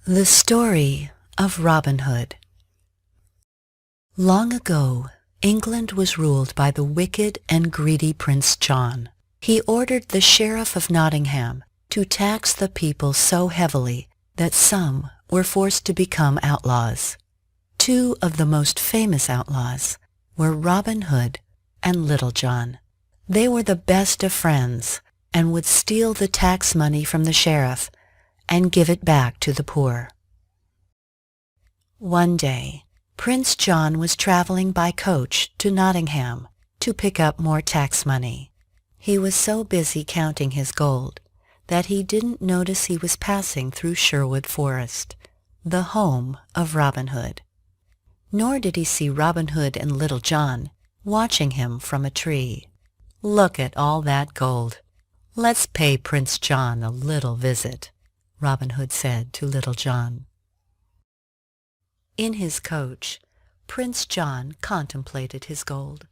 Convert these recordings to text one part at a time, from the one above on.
The Story of Robin Hood. Long ago, England was ruled by the wicked and greedy Prince John. He ordered the Sheriff of Nottingham to tax the people so heavily that some were forced to become outlaws. Two of the most famous outlaws were Robin Hood and Little John. They were the best of friends and would steal the tax money from the sheriff and give it back to the poor. One day, Prince John was traveling by coach to Nottingham to pick up more tax money. He was so busy counting his gold that he didn't notice he was passing through Sherwood Forest, the home of Robin Hood. Nor did he see Robin Hood and Little John watching him from a tree. "Look at all that gold. Let's pay Prince John a little visit," Robin Hood said to Little John. In his coach, Prince John contemplated his gold.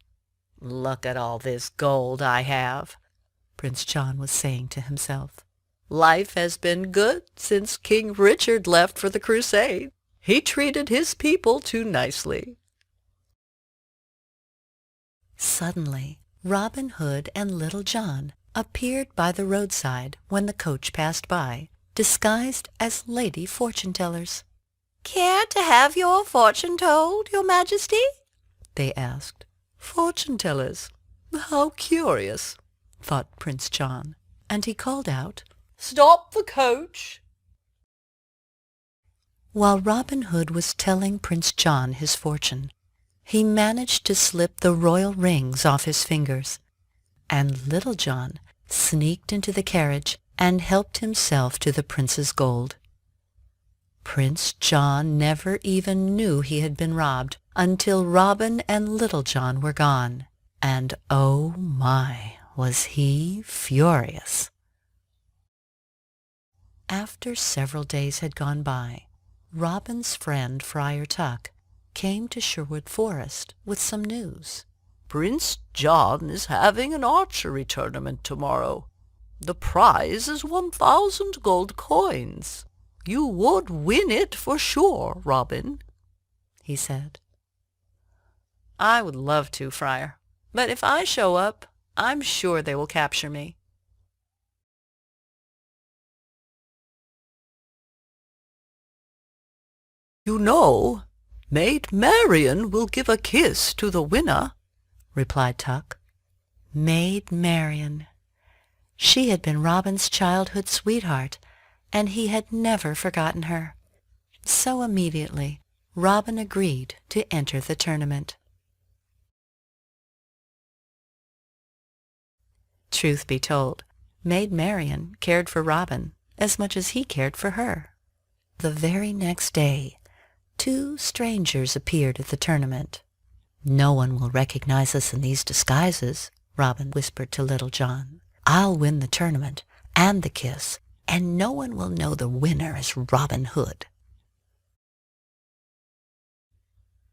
"Look at all this gold I have," Prince John was saying to himself. "Life has been good since King Richard left for the crusade. He treated his people too nicely." Suddenly, Robin Hood and Little John appeared by the roadside when the coach passed by, disguised as lady fortune-tellers. "Care to have your fortune told, your Majesty?" they asked. "Fortune-tellers? How curious," thought Prince John, and he called out, "Stop the coach!" While Robin Hood was telling Prince John his fortune, he managed to slip the royal rings off his fingers, and Little John sneaked into the carriage and helped himself to the prince's gold. Prince John never even knew he had been robbed until Robin and Little John were gone, and oh my, was he furious. After several days had gone by, Robin's friend Friar Tuck came to Sherwood Forest with some news. "Prince John is having an archery tournament tomorrow. The prize is 1,000 gold coins. You would win it for sure, Robin," he said. "I would love to, Friar, but if I show up, I'm sure they will capture me." "You know, Maid Marian will give a kiss to the winner," replied Tuck. Maid Marian. She had been Robin's childhood sweetheart, and he had never forgotten her. So immediately, Robin agreed to enter the tournament. Truth be told, Maid Marian cared for Robin as much as he cared for her. The very next day, two strangers appeared at the tournament. "No one will recognize us in these disguises," Robin whispered to Little John. "I'll win the tournament and the kiss, and no one will know the winner is Robin Hood."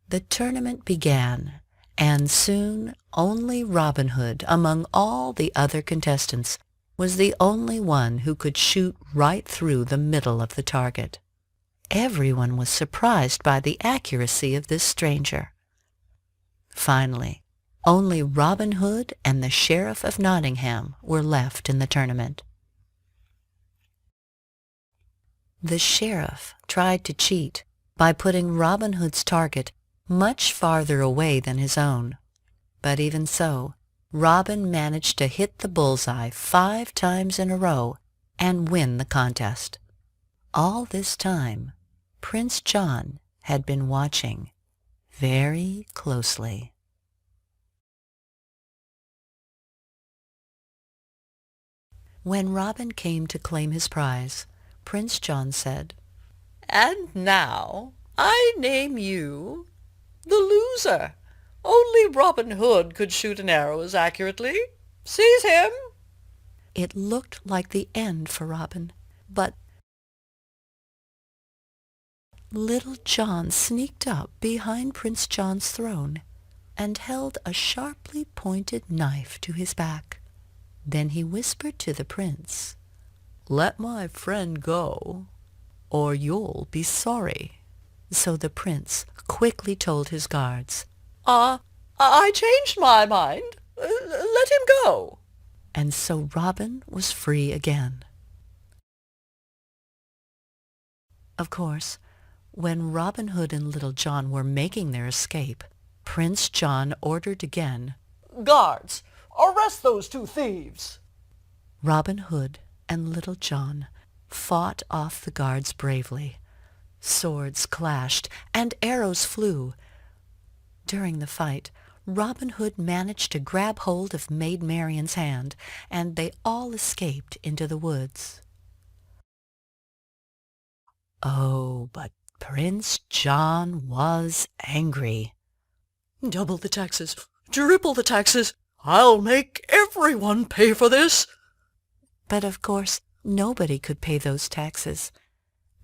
The tournament began, and soon only Robin Hood, among all the other contestants, was the only one who could shoot right through the middle of the target. Everyone was surprised by the accuracy of this stranger. Finally, only Robin Hood and the Sheriff of Nottingham were left in the tournament. The sheriff tried to cheat by putting Robin Hood's target much farther away than his own, but even so, Robin managed to hit the bullseye 5 times in a row and win the contest. All this time, Prince John had been watching very closely. When Robin came to claim his prize, Prince John said, "And now I name you the loser. Only Robin Hood could shoot an arrow as accurately. Seize him!" It looked like the end for Robin, but Little John sneaked up behind Prince John's throne and held a sharply pointed knife to his back. Then he whispered to the prince, "Let my friend go, or you'll be sorry." So the prince quickly told his guards, I changed my mind. Let him go." And so Robin was free again. Of course, when Robin Hood and Little John were making their escape, Prince John ordered again, "Guards, arrest those two thieves." Robin Hood and Little John fought off the guards bravely. Swords clashed and arrows flew. During the fight, Robin Hood managed to grab hold of Maid Marian's hand, and they all escaped into the woods. Oh, but Prince John was angry. "Double the taxes, triple the taxes. I'll make everyone pay for this." But of course, nobody could pay those taxes,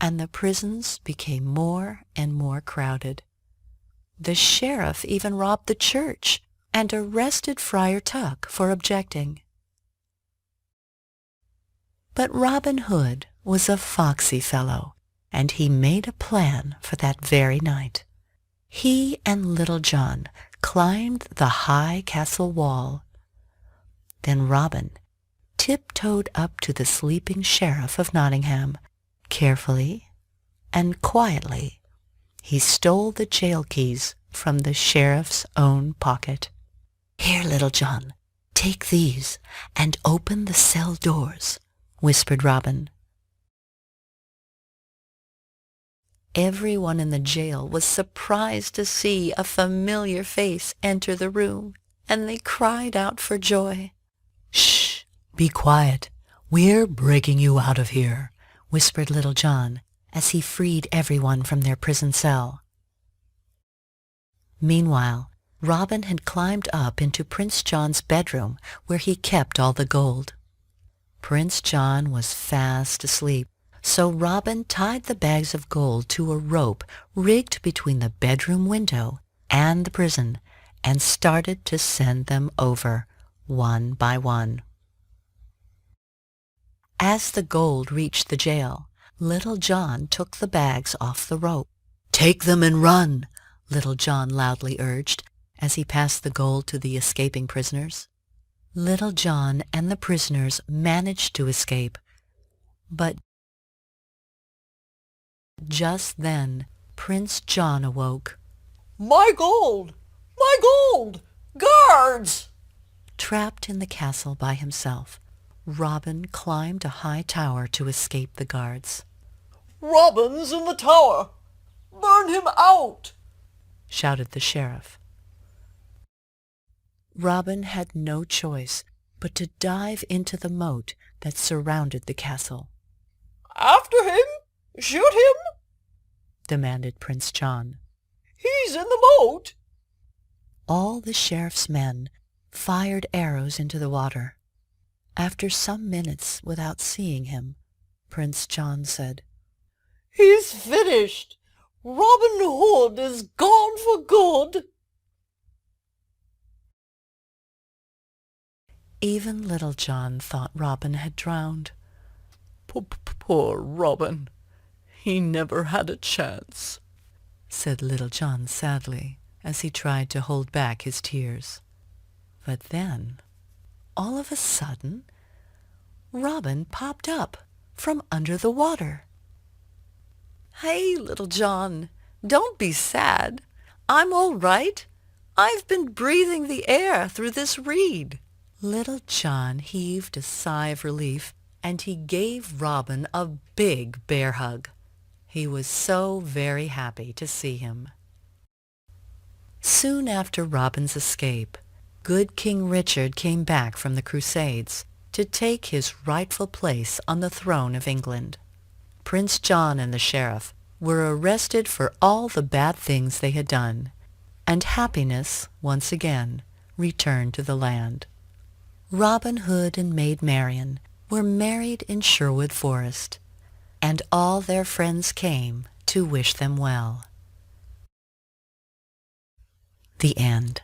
and the prisons became more and more crowded. The sheriff even robbed the church and arrested Friar Tuck for objecting. But Robin Hood was a foxy fellow, and he made a plan for that very night. He and Little John climbed the high castle wall. Then Robin tiptoed up to the sleeping sheriff of Nottingham. Carefully and quietly, he stole the jail keys from the sheriff's own pocket. "Here, Little John, take these and open the cell doors," whispered Robin. Everyone in the jail was surprised to see a familiar face enter the room, and they cried out for joy. "Shh! Be quiet. We're breaking you out of here," whispered Little John as he freed everyone from their prison cell. Meanwhile, Robin had climbed up into Prince John's bedroom where he kept all the gold. Prince John was fast asleep, so Robin tied the bags of gold to a rope rigged between the bedroom window and the prison and started to send them over, one by one. As the gold reached the jail, Little John took the bags off the rope. "Take them and run," Little John loudly urged as he passed the gold to the escaping prisoners. Little John and the prisoners managed to escape, but just then Prince John awoke. "My gold! My gold! Guards!" Trapped in the castle by himself, Robin climbed a high tower to escape the guards. "Robin's in the tower! Burn him out!" shouted the sheriff. Robin had no choice but to dive into the moat that surrounded the castle. "After him! Shoot him!" demanded Prince John. "He's in the moat!" All the sheriff's men fired arrows into the water. After some minutes without seeing him, Prince John said, "He's finished! Robin Hood is gone for good!" Even Little John thought Robin had drowned. "Poor Robin! He never had a chance," said Little John sadly as he tried to hold back his tears. But then, all of a sudden, Robin popped up from under the water. "Hey, Little John, don't be sad. I'm all right. I've been breathing the air through this reed." Little John heaved a sigh of relief, and he gave Robin a big bear hug. He was so very happy to see him. Soon after Robin's escape, good King Richard came back from the Crusades to take his rightful place on the throne of England. Prince John and the sheriff were arrested for all the bad things they had done, and happiness once again returned to the land. Robin Hood and Maid Marian were married in Sherwood Forest, and all their friends came to wish them well. The end.